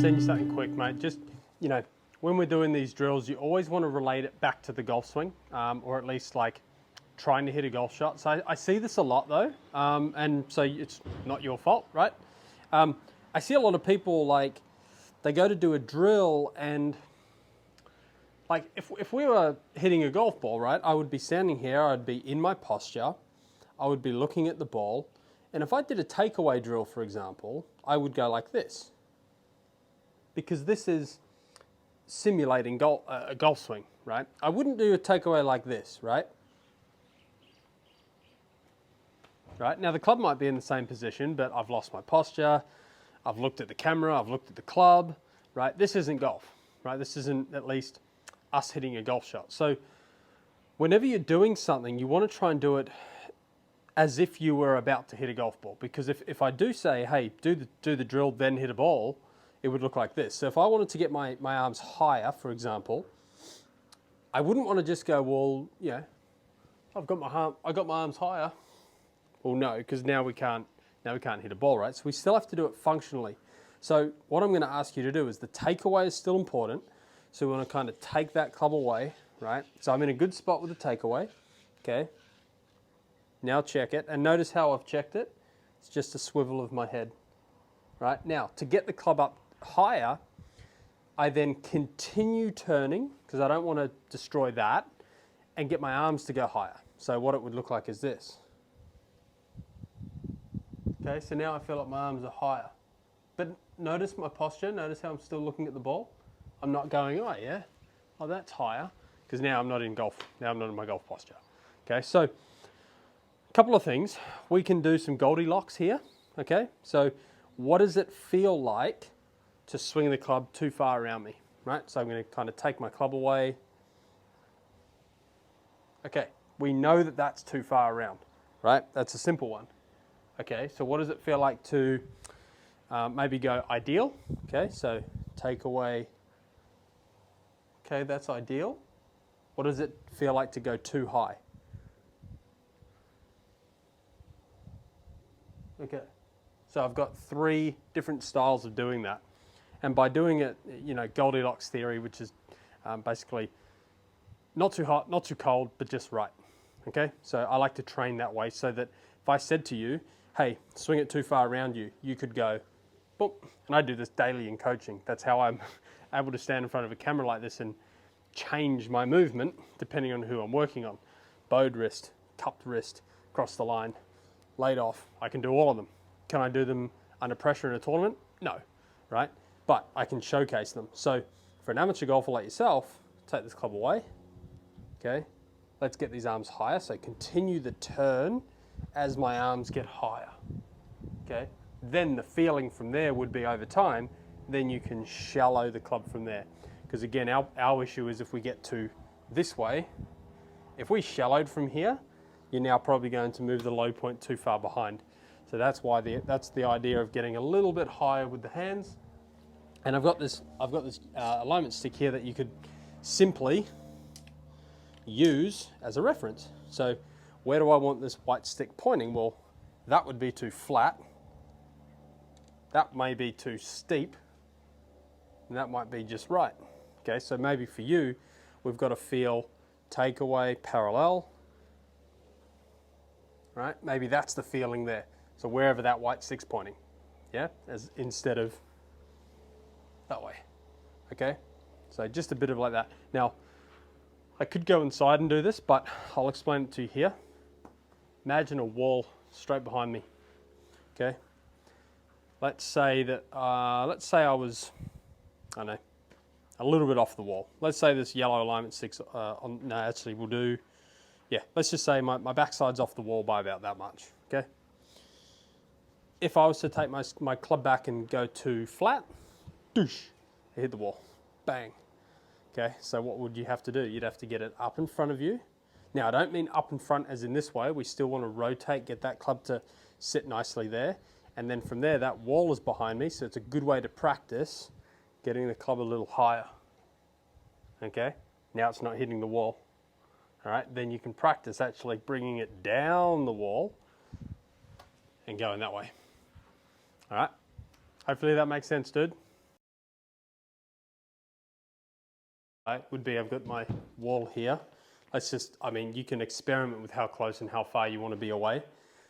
send you something quick, mate. Just, you know, when we're doing these drills, you always want to relate it back to the golf swing, or at least like trying to hit a golf shot. So I see this a lot though, and so it's not your fault, right? I see a lot of people, like, they go to do a drill, and like if we were hitting a golf ball, right, I would be standing here, I'd be in my posture, I would be looking at the ball, and if I did a takeaway drill, for example, I would go like this, because this is simulating a golf swing, right? I wouldn't do a takeaway like this, right? Right, now the club might be in the same position, but I've lost my posture, I've looked at the camera, I've looked at the club, right? This isn't golf, right? This isn't at least us hitting a golf shot. So whenever you're doing something, you want to try and do it as if you were about to hit a golf ball. Because if I do say, hey, do the drill, then hit a ball, it would look like this. So if I wanted to get my arms higher, for example, I wouldn't want to just go, well, yeah, I got my arms higher. Well, no, because now we can't hit a ball, right? So we still have to do it functionally. So what I'm going to ask you to do is, the takeaway is still important. So we want to kind of take that club away, right? So I'm in a good spot with the takeaway, okay? Now check it, and notice how I've checked it. It's just a swivel of my head, right? Now, to get the club up higher, I then continue turning, because I don't want to destroy that, and get my arms to go higher. So what it would look like is this. Okay, so now I feel like my arms are higher. But notice my posture, notice how I'm still looking at the ball. I'm not going, oh yeah, oh that's higher, because now I'm not in golf, now I'm not in my golf posture. Okay, so a couple of things. We can do some Goldilocks here, okay? So what does it feel like to swing the club too far around me, right? So I'm going to kind of take my club away. Okay, we know that that's too far around, right? That's a simple one. Okay, so what does it feel like to maybe go ideal? Okay, so take away. Okay, that's ideal. What does it feel like to go too high? Okay, so I've got 3 different styles of doing that. And by doing it, you know, Goldilocks theory, which is basically not too hot, not too cold, but just right. Okay, so I like to train that way, so that if I said to you, hey, swing it too far around you, you could go, boop. And I do this daily in coaching. That's how I'm able to stand in front of a camera like this and change my movement depending on who I'm working on. Bowed wrist, cupped wrist, cross the line, laid off. I can do all of them. Can I do them under pressure in a tournament? No, right? But I can showcase them. So for an amateur golfer like yourself, take this club away. Okay, let's get these arms higher. So continue the turn as my arms get higher. Okay, then the feeling from there would be, over time, then you can shallow the club from there. Because again, our issue is, if we get to this way, if we shallowed from here, you're now probably going to move the low point too far behind. So that's why that's the idea of getting a little bit higher with the hands. And I've got this alignment stick here that you could simply use as a reference. So where do I want this white stick pointing? Well, that would be too flat. That may be too steep. And that might be just right. Okay, so maybe for you, we've got to feel takeaway parallel. Right? Maybe that's the feeling there. So wherever that white stick's pointing. Yeah? Instead of that way. Okay? So just a bit of like that. Now, I could go inside and do this, but I'll explain it to you here. Imagine a wall straight behind me. Okay? Let's say that, let's say I was, I don't know, a little bit off the wall. Let's say this yellow alignment stick's no, actually we'll do, yeah, let's just say my backside's off the wall by about that much, okay? If I was to take my club back and go too flat, doosh, I hit the wall, bang. Okay, so what would you have to do? You'd have to get it up in front of you. Now, I don't mean up in front as in this way. We still want to rotate, get that club to sit nicely there. And then from there, that wall is behind me, so it's a good way to practice getting the club a little higher. Okay, now it's not hitting the wall. All right, then you can practice actually bringing it down the wall and going that way. All right, hopefully that makes sense, dude. right, would be I've got my wall here. Let's just, I mean, you can experiment with how close and how far you want to be away.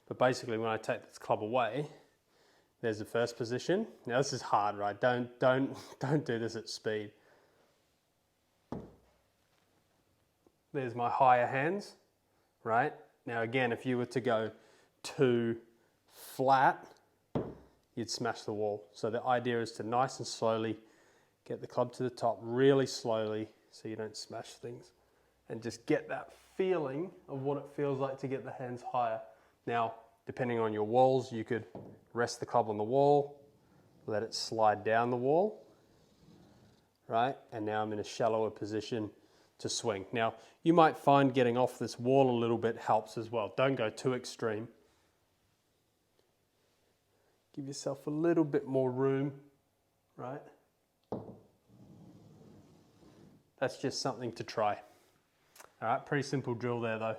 But basically when I take this club away, there's the first position. Now this is hard, right? Don't do this at speed. There's my higher hands, right? Now again, if you were to go too flat, you'd smash the wall. So the idea is to nice and slowly get the club to the top really slowly so you don't smash things, and just get that feeling of what it feels like to get the hands higher. Now, depending on your walls, you could rest the club on the wall, let it slide down the wall, right? And now I'm in a shallower position to swing. Now, you might find getting off this wall a little bit helps as well. Don't go too extreme. Give yourself a little bit more room, right? That's just something to try. All right, pretty simple drill there though.